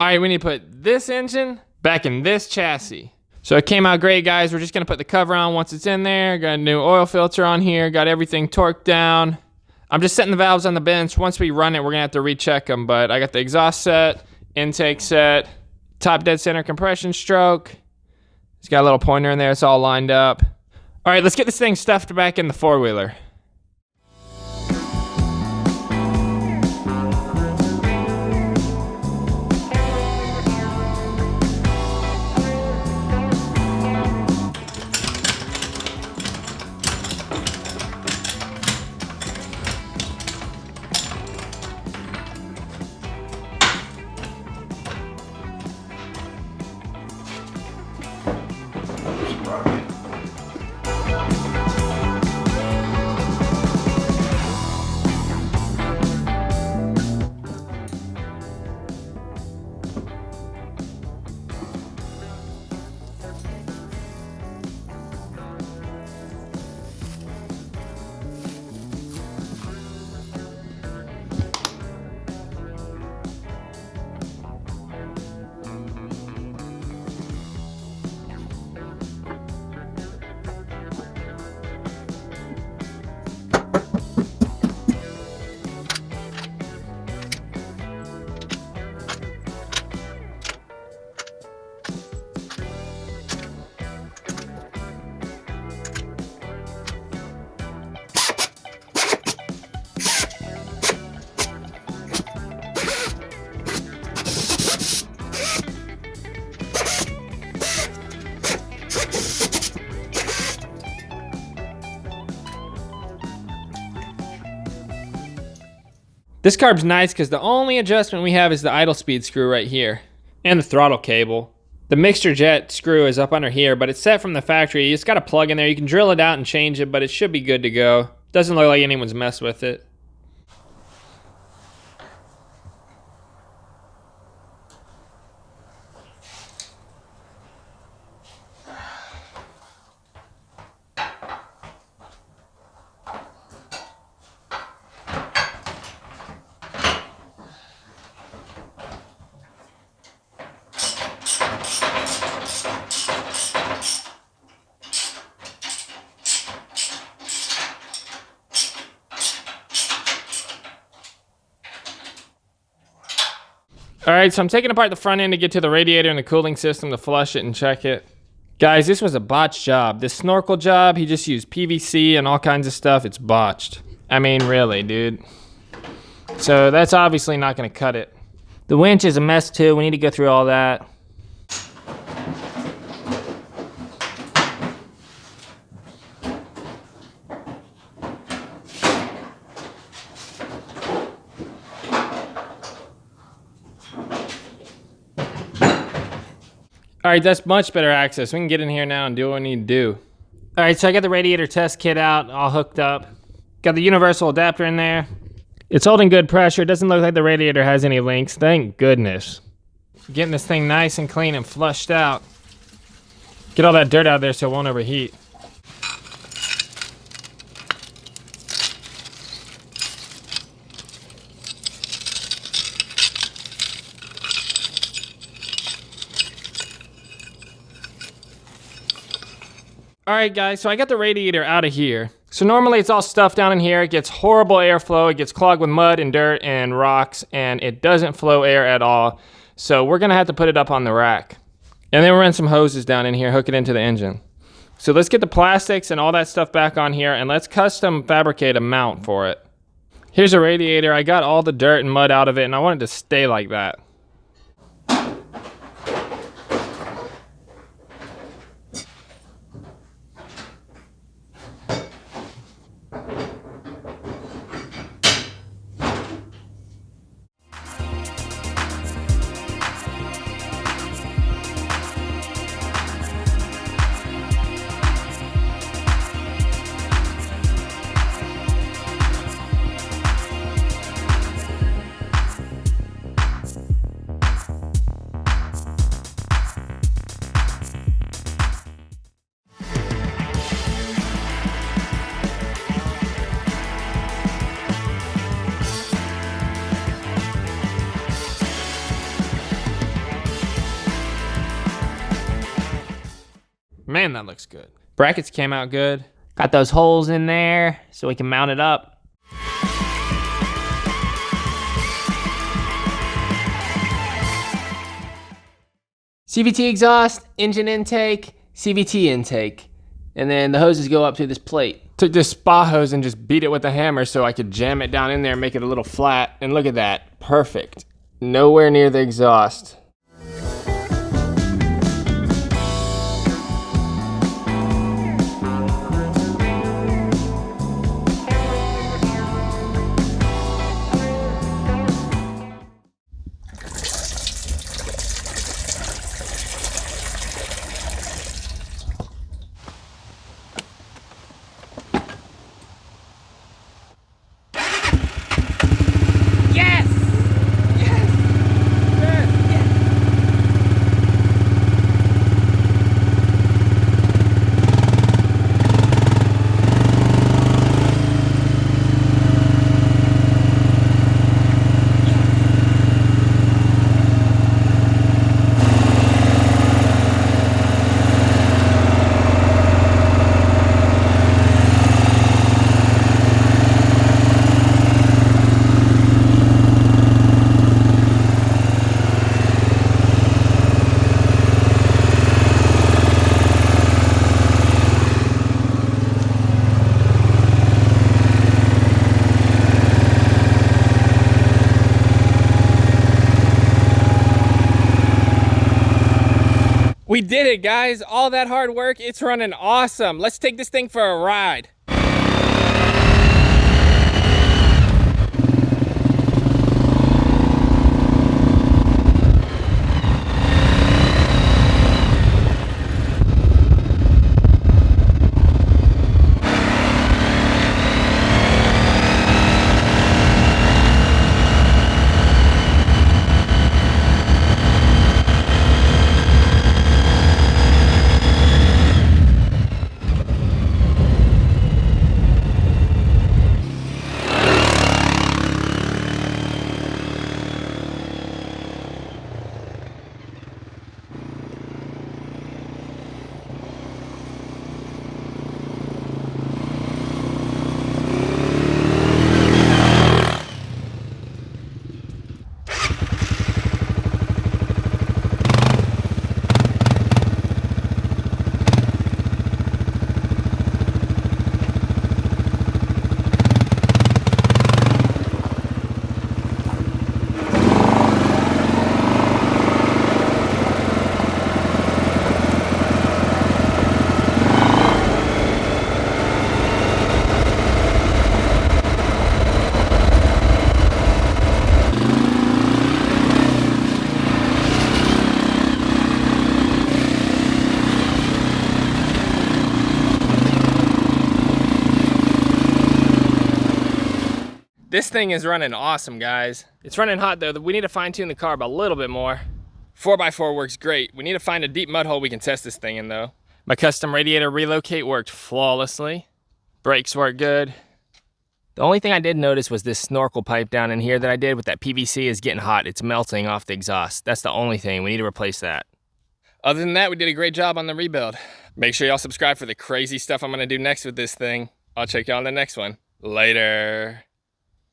All right, we need to put this engine back in this chassis. So it came out great, guys. We're just gonna put the cover on once it's in there. Got a new oil filter on here. Got everything torqued down. I'm just setting the valves on the bench. Once we run it, we're gonna have to recheck them. But I got the exhaust set, intake set, top dead center compression stroke. It's got a little pointer in there. It's all lined up. All right, let's get this thing stuffed back in the four-wheeler. This carb's nice because the only adjustment we have is the idle speed screw right here and the throttle cable. The mixture jet screw is up under here, but it's set from the factory. You just got to plug in there. You can drill it out and change it, but it should be good to go. Doesn't look like anyone's messed with it. All right, so I'm taking apart the front end to get to the radiator and the cooling system to flush it and check it. Guys, this was a botched job. This snorkel job, he just used PVC and all kinds of stuff. It's botched. I mean, really, dude. So that's obviously not gonna cut it. The winch is a mess too. We need to go through all that. All right, that's much better access. We can get in here now and do what we need to do. All right, so I got the radiator test kit out, all hooked up. Got the universal adapter in there. It's holding good pressure. It doesn't look like the radiator has any leaks. Thank goodness. Getting this thing nice and clean and flushed out. Get all that dirt out of there so it won't overheat. All right, guys, so I got the radiator out of here. So normally it's all stuffed down in here. It gets horrible airflow. It gets clogged with mud and dirt and rocks, and it doesn't flow air at all. So we're gonna have to put it up on the rack. And then we'll run some hoses down in here, hook it into the engine. So let's get the plastics and all that stuff back on here, and let's custom fabricate a mount for it. Here's a radiator. I got all the dirt and mud out of it, and I want it to stay like that. Man, that looks good. Brackets came out good. Got those holes in there so we can mount it up. CVT exhaust, engine intake, CVT intake. And then the hoses go up through this plate. Took this spa hose and just beat it with a hammer so I could jam it down in there and make it a little flat. And look at that, perfect. Nowhere near the exhaust. We did it, guys. All that hard work, it's running awesome. Let's take this thing for a ride. This thing is running awesome, guys. It's running hot though. We need to fine tune the carb a little bit more. 4x4 works great. We need to find a deep mud hole we can test this thing in though. My custom Radiator Relocate worked flawlessly. Brakes work good. The only thing I did notice was this snorkel pipe down in here that I did with that PVC is getting hot. It's melting off the exhaust. That's the only thing. We need to replace that. Other than that, we did a great job on the rebuild. Make sure y'all subscribe for the crazy stuff I'm gonna do next with this thing. I'll check y'all on the next one. Later.